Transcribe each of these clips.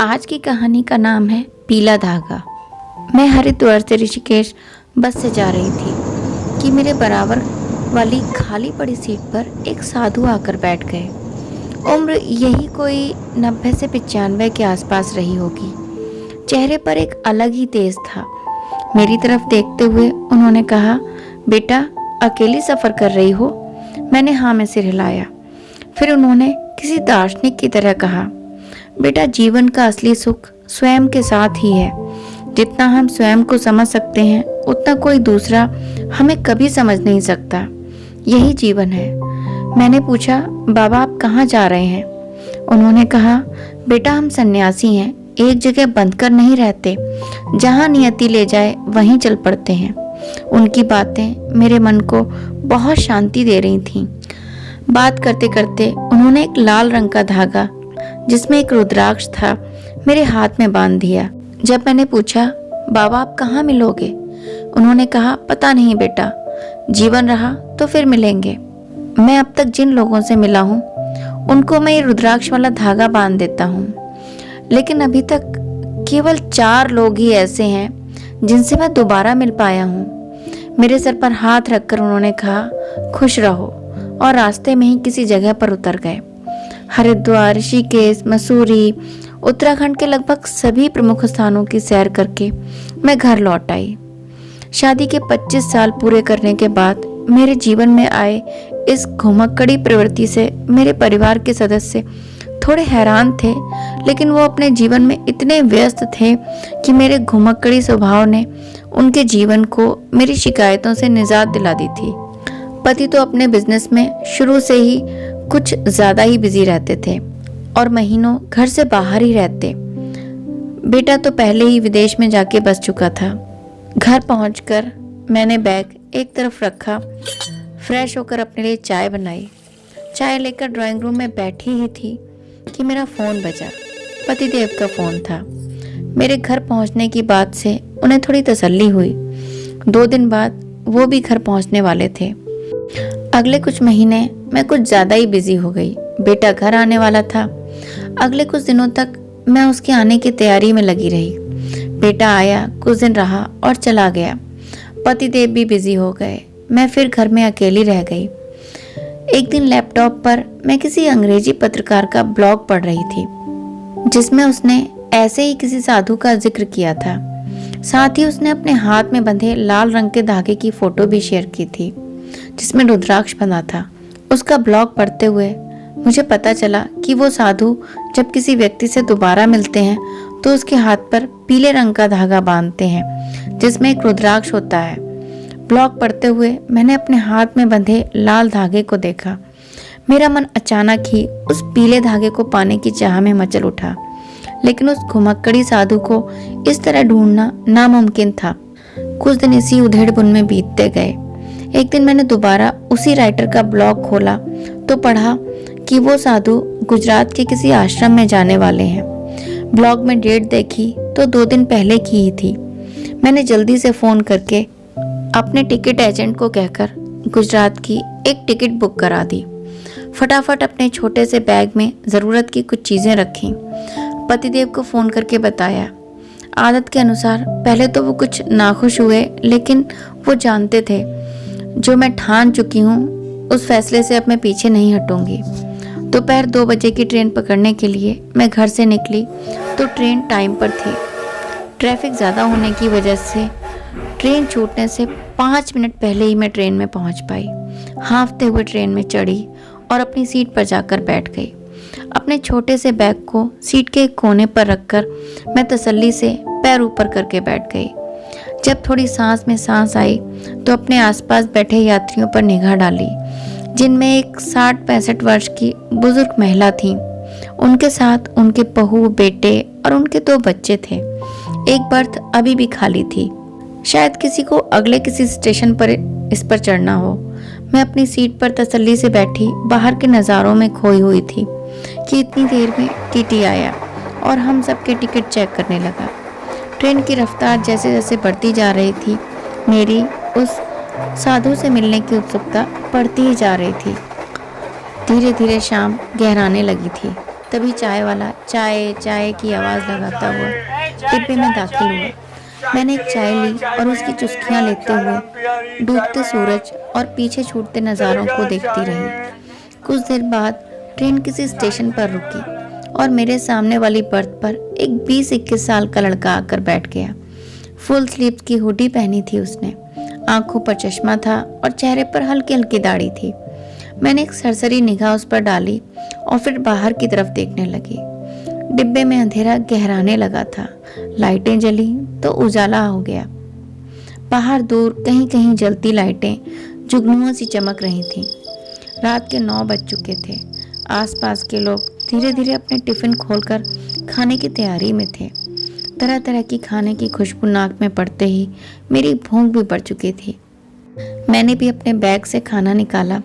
आज की कहानी का नाम है पीला धागा। मैं हरिद्वार से ऋषिकेश बस से जा रही थी कि मेरे बराबर वाली खाली पड़ी सीट पर एक साधु आकर बैठ गए। उम्र यही कोई 90 से 95 के आसपास रही होगी। चेहरे पर एक अलग ही तेज था। मेरी तरफ देखते हुए उन्होंने कहा, बेटा अकेली सफ़र कर रही हो? मैंने हाँ में सिर हिलाया। फिर उन्होंने किसी दार्शनिक की तरह कहा, बेटा जीवन का असली सुख स्वयं के साथ ही है। जितना हम स्वयं को समझ सकते हैं उतना कोई दूसरा हमें कभी समझ नहीं सकता। यही जीवन है। मैंने पूछा, बाबा आप कहाँ जा रहे हैं? उन्होंने कहा, बेटा हम सन्यासी हैं, एक जगह बंद कर नहीं रहते, जहाँ नियति ले जाए वहीं चल पड़ते हैं। उनकी बातें मेरे मन को बहुत शांति दे रही थीं। बात करते करते उन्होंने एक लाल रंग का धागा जिसमें एक रुद्राक्ष था मेरे हाथ में बांध दिया। जब मैंने पूछा, बाबा आप कहाँ मिलोगे? उन्होंने कहा, पता नहीं बेटा, जीवन रहा तो फिर मिलेंगे। मैं अब तक जिन लोगों से मिला हूँ उनको मैं ये रुद्राक्ष वाला धागा बांध देता हूँ, लेकिन अभी तक केवल 4 लोग ही ऐसे हैं जिनसे मैं दोबारा मिल पाया हूँ। मेरे सर पर हाथ रखकर उन्होंने कहा, खुश रहो, और रास्ते में ही किसी जगह पर उतर गए। हरिद्वार, ऋषिकेश, मसूरी, उत्तराखंड के लगभग सभी प्रमुख स्थानों की सैर करके मैं घर लौट आई। शादी के 25 साल पूरे करने के बाद मेरे जीवन में आए इस घुमक्कड़ी प्रवृत्ति से मेरे परिवार के सदस्य थोड़े हैरान थे, लेकिन वो अपने जीवन में इतने व्यस्त थे कि मेरे घुमक्कड़ी स्वभाव ने उनके जीवन को मेरी शिकायतों से निजात दिला दी थी। पति तो अपने बिजनेस में शुरू से ही कुछ ज़्यादा ही बिजी रहते थे और महीनों घर से बाहर ही रहते। बेटा तो पहले ही विदेश में जाके बस चुका था। घर पहुंचकर मैंने बैग एक तरफ रखा, फ्रेश होकर अपने लिए चाय बनाई। चाय लेकर ड्राइंग रूम में बैठी ही थी कि मेरा फ़ोन बजा। पतिदेव का फ़ोन था। मेरे घर पहुंचने की बात से उन्हें थोड़ी तसल्ली हुई। 2 दिन बाद वो भी घर पहुंचने वाले थे। अगले कुछ महीने मैं कुछ ज़्यादा ही बिजी हो गई। बेटा घर आने वाला था। अगले कुछ दिनों तक मैं उसके आने की तैयारी में लगी रही। बेटा आया, कुछ दिन रहा और चला गया। पतिदेव भी बिजी हो गए। मैं फिर घर में अकेली रह गई। एक दिन लैपटॉप पर मैं किसी अंग्रेजी पत्रकार का ब्लॉग पढ़ रही थी, जिसमें उसने ऐसे ही किसी साधु का जिक्र किया था। साथ ही उसने अपने हाथ में बंधे लाल रंग के धागे की फोटो भी शेयर की थी, जिसमें रुद्राक्ष बंधा था। उसका ब्लॉग पढ़ते हुए मुझे पता चला कि वो साधु जब किसी व्यक्ति से दोबारा मिलते हैं तो उसके हाथ पर पीले रंग का धागा बांधते हैं, जिसमें एक रुद्राक्ष होता है। ब्लॉग पढ़ते हुए मैंने अपने हाथ में बंधे लाल धागे को देखा। मेरा मन अचानक ही उस पीले धागे को पाने की चाह में मचल उठा, लेकिन उस घुमक्कड़ी साधु को इस तरह ढूंढना नामुमकिन था। कुछ दिन इसी उधेड़-बुन में बीतते गए। एक दिन मैंने दोबारा उसी राइटर का ब्लॉग खोला तो पढ़ा कि वो साधु गुजरात के किसी आश्रम में जाने वाले हैं। ब्लॉग में डेट देखी तो 2 दिन पहले की ही थी। मैंने जल्दी से फ़ोन करके अपने टिकट एजेंट को कहकर गुजरात की एक टिकट बुक करा दी। फटाफट अपने छोटे से बैग में ज़रूरत की कुछ चीज़ें रखीं। पतिदेव को फ़ोन करके बताया। आदत के अनुसार पहले तो वो कुछ नाखुश हुए, लेकिन वो जानते थे जो मैं ठान चुकी हूँ उस फैसले से अब मैं पीछे नहीं हटूंगी। दोपहर 2 बजे की ट्रेन पकड़ने के लिए मैं घर से निकली तो ट्रेन टाइम पर थी। ट्रैफिक ज़्यादा होने की वजह से ट्रेन छूटने से 5 मिनट पहले ही मैं ट्रेन में पहुंच पाई। हाँफते हुए ट्रेन में चढ़ी और अपनी सीट पर जाकर बैठ गई। अपने छोटे से बैग को सीट के एक कोने पर रखकर मैं तसल्ली से पैर ऊपर करके बैठ गई। जब थोड़ी सांस में सांस आई तो अपने आसपास बैठे यात्रियों पर निगाह डाली, जिनमें एक 60-65 वर्ष की बुजुर्ग महिला थी। उनके साथ उनके बहू, बेटे और उनके 2 बच्चे थे। एक बर्थ अभी भी खाली थी। शायद किसी को अगले किसी स्टेशन पर इस पर चढ़ना हो। मैं अपनी सीट पर तसल्ली से बैठी बाहर के नज़ारों में खोई हुई थी कि इतनी देर में टीटी आया और हम सबके टिकट चेक करने लगा। ट्रेन की रफ्तार जैसे जैसे बढ़ती जा रही थी, मेरी उस साधु से मिलने की उत्सुकता बढ़ती ही जा रही थी। धीरे धीरे शाम गहराने लगी थी। तभी चाय वाला चाय चाय की आवाज़ लगाता हुआ डिब्बे में दाखिल हुआ। मैंने एक चाय ली और उसकी चुस्कियां लेते हुए डूबते सूरज और पीछे छूटते नज़ारों को देखती रही। कुछ देर बाद ट्रेन किसी स्टेशन पर रुकी और मेरे सामने वाली बर्थ पर एक 20-21 साल का लड़का आकर बैठ गया। फुल स्लीव की हुडी पहनी थी उसने, आंखों पर चश्मा था और चेहरे पर हल्की हल्की दाढ़ी थी। मैंने एक सरसरी निगाह उस पर डाली और फिर बाहर की तरफ देखने लगी। डिब्बे में अंधेरा गहराने लगा था, लाइटें जली तो उजाला हो गया। बाहर दूर कहीं कहीं जलती लाइटें जुगनुओं सी चमक रही थीं। रात के 9 बज चुके थे। आसपास के लोग धीरे धीरे अपने टिफिन खोलकर खाने की तैयारी में थे। तरह तरह की खाने की खुशबू नाक में पड़ते ही मेरी भूख भी बढ़ चुकी थी। मैंने भी अपने बैग से खाना निकाला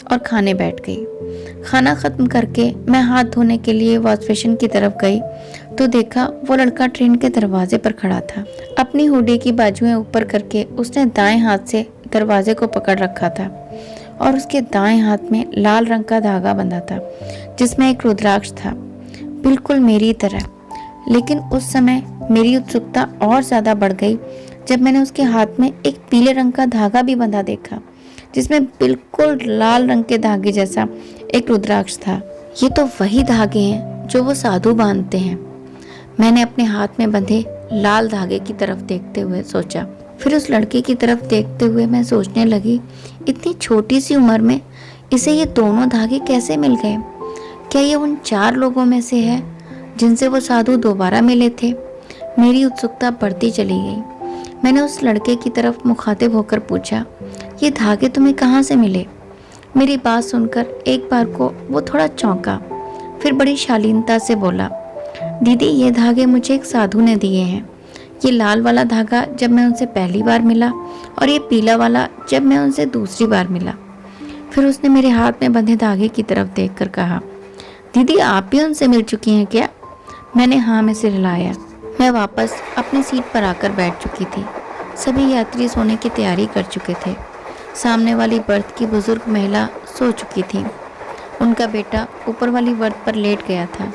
और खाने बैठ गई। खाना खत्म करके मैं हाथ धोने के लिए वॉश बेसिन की तरफ गई तो देखा वो लड़का ट्रेन के दरवाजे पर खड़ा था। अपनी हुडी की बाजुएं ऊपर करके उसने दाएं हाथ से दरवाजे को पकड़ रखा था और उसके दाएं हाथ में लाल रंग का धागा बंधा था जिसमें एक रुद्राक्ष था, बिल्कुल मेरी तरह। लेकिन उस समय मेरी उत्सुकता और ज़्यादा बढ़ गई जब मैंने उसके हाथ में एक पीले रंग का धागा भी बंधा देखा जिसमें बिल्कुल लाल रंग के धागे जैसा एक रुद्राक्ष था। ये तो वही धागे हैं जो वो साधु बांधते हैं। मैंने अपने हाथ में बंधे लाल धागे की तरफ देखते हुए सोचा। फिर उस लड़के की तरफ देखते हुए मैं सोचने लगी, इतनी छोटी सी उम्र में इसे ये दोनों धागे कैसे मिल गए? क्या ये उन 4 लोगों में से है जिनसे वो साधु दोबारा मिले थे? मेरी उत्सुकता बढ़ती चली गई। मैंने उस लड़के की तरफ मुखातिब होकर पूछा, ये धागे तुम्हें कहाँ से मिले? मेरी बात सुनकर एक बार को वो थोड़ा चौंका, फिर बड़ी शालीनता से बोला, दीदी ये धागे मुझे एक साधु ने दिए हैं। ये लाल वाला धागा जब मैं उनसे पहली बार मिला और ये पीला वाला जब मैं उनसे दूसरी बार मिला। फिर उसने मेरे हाथ में बंधे धागे की तरफ देखकर कहा, दीदी आप भी उनसे मिल चुकी हैं क्या? मैंने हाँ में सिर हिलाया। मैं वापस अपनी सीट पर आकर बैठ चुकी थी। सभी यात्री सोने की तैयारी कर चुके थे। सामने वाली बर्थ की बुजुर्ग महिला सो चुकी थी। उनका बेटा ऊपर वाली बर्थ पर लेट गया था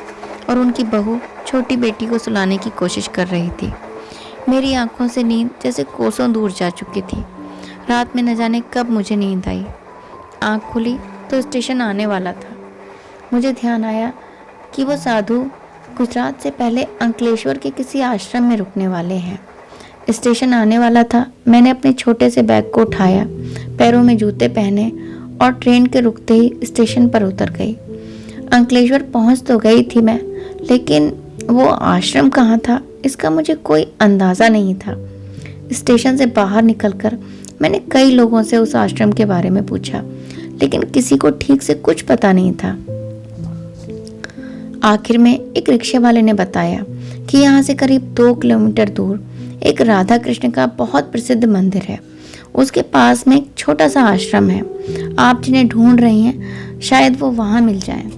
और उनकी बहू छोटी बेटी को सुलाने की कोशिश कर रही थी। मेरी आंखों से नींद जैसे कोसों दूर जा चुकी थी। रात में न जाने कब मुझे नींद आई। आंख खुली तो स्टेशन आने वाला था। मुझे ध्यान आया कि वो साधु गुजरात से पहले अंकलेश्वर के किसी आश्रम में रुकने वाले हैं। स्टेशन आने वाला था। मैंने अपने छोटे से बैग को उठाया, पैरों में जूते पहने और ट्रेन के रुकते ही स्टेशन पर उतर गई। अंकलेश्वर पहुंच तो गई थी मैं, लेकिन वो आश्रम कहाँ था इसका मुझे कोई अंदाज़ा नहीं था। स्टेशन से बाहर निकलकर मैंने कई लोगों से उस आश्रम के बारे में पूछा, लेकिन किसी को ठीक से कुछ पता नहीं था। आखिर में एक रिक्शे वाले ने बताया कि यहाँ से करीब 2 किलोमीटर दूर एक राधा कृष्ण का बहुत प्रसिद्ध मंदिर है। उसके पास में एक छोटा सा आश्रम है। आप जिन्हें ढूंढ रही हैं शायद वो वहाँ मिल जाएं।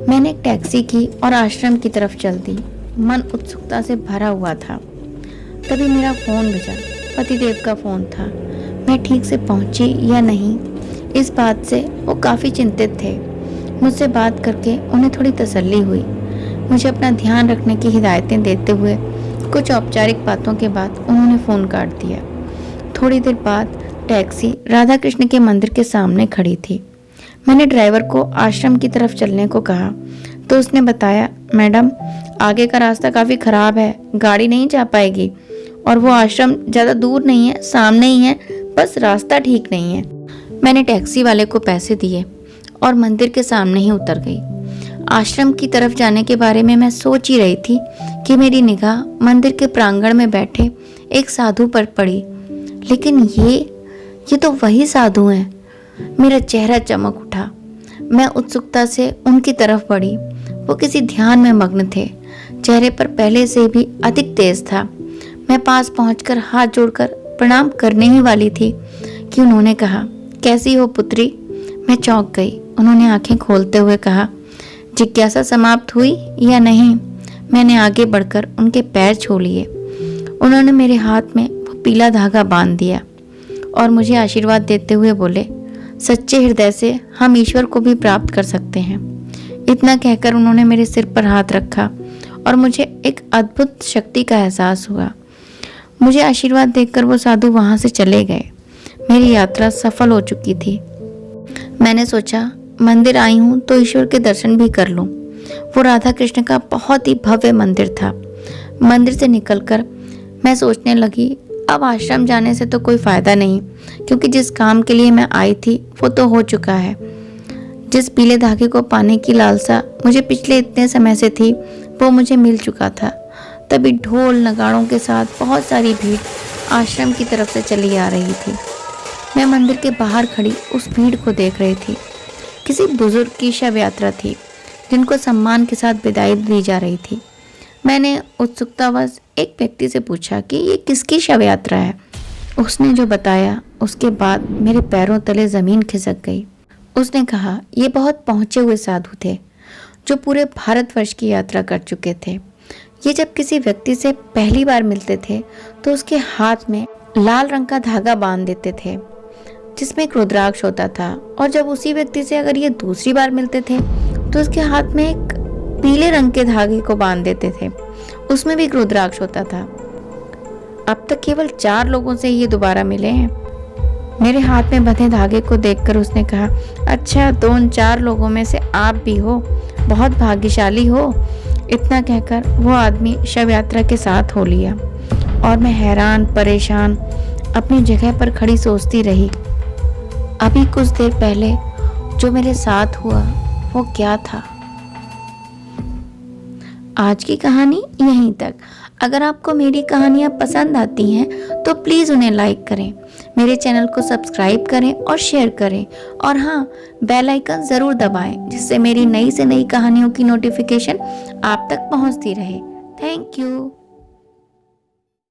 मैंने एक टैक्सी की और आश्रम की तरफ चल दी। मन उत्सुकता से भरा हुआ था। तभी मेरा फ़ोन बजा। पतिदेव का फ़ोन था। मैं ठीक से पहुंची या नहीं इस बात से वो काफ़ी चिंतित थे। मुझसे बात करके उन्हें थोड़ी तसल्ली हुई। मुझे अपना ध्यान रखने की हिदायतें देते हुए कुछ औपचारिक बातों के बाद उन्होंने फ़ोन काट दिया। थोड़ी देर बाद टैक्सी राधा कृष्ण के मंदिर के सामने खड़ी थी। मैंने ड्राइवर को आश्रम की तरफ चलने को कहा तो उसने बताया, मैडम आगे का रास्ता काफ़ी ख़राब है, गाड़ी नहीं जा पाएगी और वो आश्रम ज़्यादा दूर नहीं है, सामने ही है, बस रास्ता ठीक नहीं है। मैंने टैक्सी वाले को पैसे दिए और मंदिर के सामने ही उतर गई। आश्रम की तरफ जाने के बारे में मैं सोच ही रही थी कि मेरी निगाह मंदिर के प्रांगण में बैठे एक साधु पर पड़ी। लेकिन ये तो वही साधु हैं। मेरा चेहरा चमक उठा। मैं उत्सुकता से उनकी तरफ बढ़ी। वो किसी ध्यान में मग्न थे। चेहरे पर पहले से भी अधिक तेज था। मैं पास पहुंचकर हाथ जोड़कर प्रणाम करने ही वाली थी कि उन्होंने कहा, कैसी हो पुत्री? मैं चौंक गई। उन्होंने आंखें खोलते हुए कहा, जिज्ञासा समाप्त हुई या नहीं? मैंने आगे बढ़कर उनके पैर छू लिए। उन्होंने मेरे हाथ में वो पीला धागा बांध दिया और मुझे आशीर्वाद देते हुए बोले, सच्चे हृदय से हम ईश्वर को भी प्राप्त कर सकते हैं। इतना कहकर उन्होंने मेरे सिर पर हाथ रखा और मुझे एक अद्भुत शक्ति का एहसास हुआ। मुझे आशीर्वाद देकर वो साधु वहां से चले गए। मेरी यात्रा सफल हो चुकी थी। मैंने सोचा मंदिर आई हूँ तो ईश्वर के दर्शन भी कर लूँ। वो राधा कृष्ण का बहुत ही भव्य मंदिर था। मंदिर से निकलकर मैं सोचने लगी, अब आश्रम जाने से तो कोई फायदा नहीं, क्योंकि जिस काम के लिए मैं आई थी वो तो हो चुका है। जिस पीले धागे को पाने की लालसा मुझे पिछले इतने समय से थी वो मुझे मिल चुका था। तभी ढोल नगाड़ों के साथ बहुत सारी भीड़ आश्रम की तरफ से चली आ रही थी। मैं मंदिर के बाहर खड़ी उस भीड़ को देख रही थी। किसी बुजुर्ग की शव यात्रा थी जिनको सम्मान के साथ विदाई दी जा रही थी। मैंने उत्सुकतावश एक व्यक्ति से पूछा कि ये किसकी शव यात्रा है। उसने जो बताया उसके बाद मेरे पैरों तले जमीन खिसक गई। उसने कहा ये बहुत पहुंचे हुए साधु थे जो पूरे भारतवर्ष की यात्रा कर चुके थे। ये जब किसी व्यक्ति से पहली बार मिलते थे तो उसके हाथ में लाल रंग का धागा बांध देते थे जिसमें एक रुद्राक्ष होता था, और जब उसी व्यक्ति से अगर ये दूसरी बार मिलते थे तो उसके हाथ में एक पीले रंग के धागे को बांध देते थे, उसमें भी एक रुद्राक्ष होता था। अब तक केवल 4 लोगों से ये दोबारा मिले हैं। मेरे हाथ में बंधे धागे को देखकर उसने कहा, अच्छा 2-4 लोगों में से आप भी हो, बहुत भाग्यशाली हो। इतना कहकर वो आदमी शव यात्रा के साथ हो लिया और मैं हैरान परेशान अपनी जगह पर खड़ी सोचती रही, अभी कुछ देर पहले जो मेरे साथ हुआ वो क्या था। आज की कहानी यहीं तक। अगर आपको मेरी कहानियाँ पसंद आती हैं तो प्लीज़ उन्हें लाइक करें, मेरे चैनल को सब्सक्राइब करें और शेयर करें, और हाँ, बेल आइकन ज़रूर दबाएं जिससे मेरी नई से नई कहानियों की नोटिफिकेशन आप तक पहुंचती रहे। Thank you.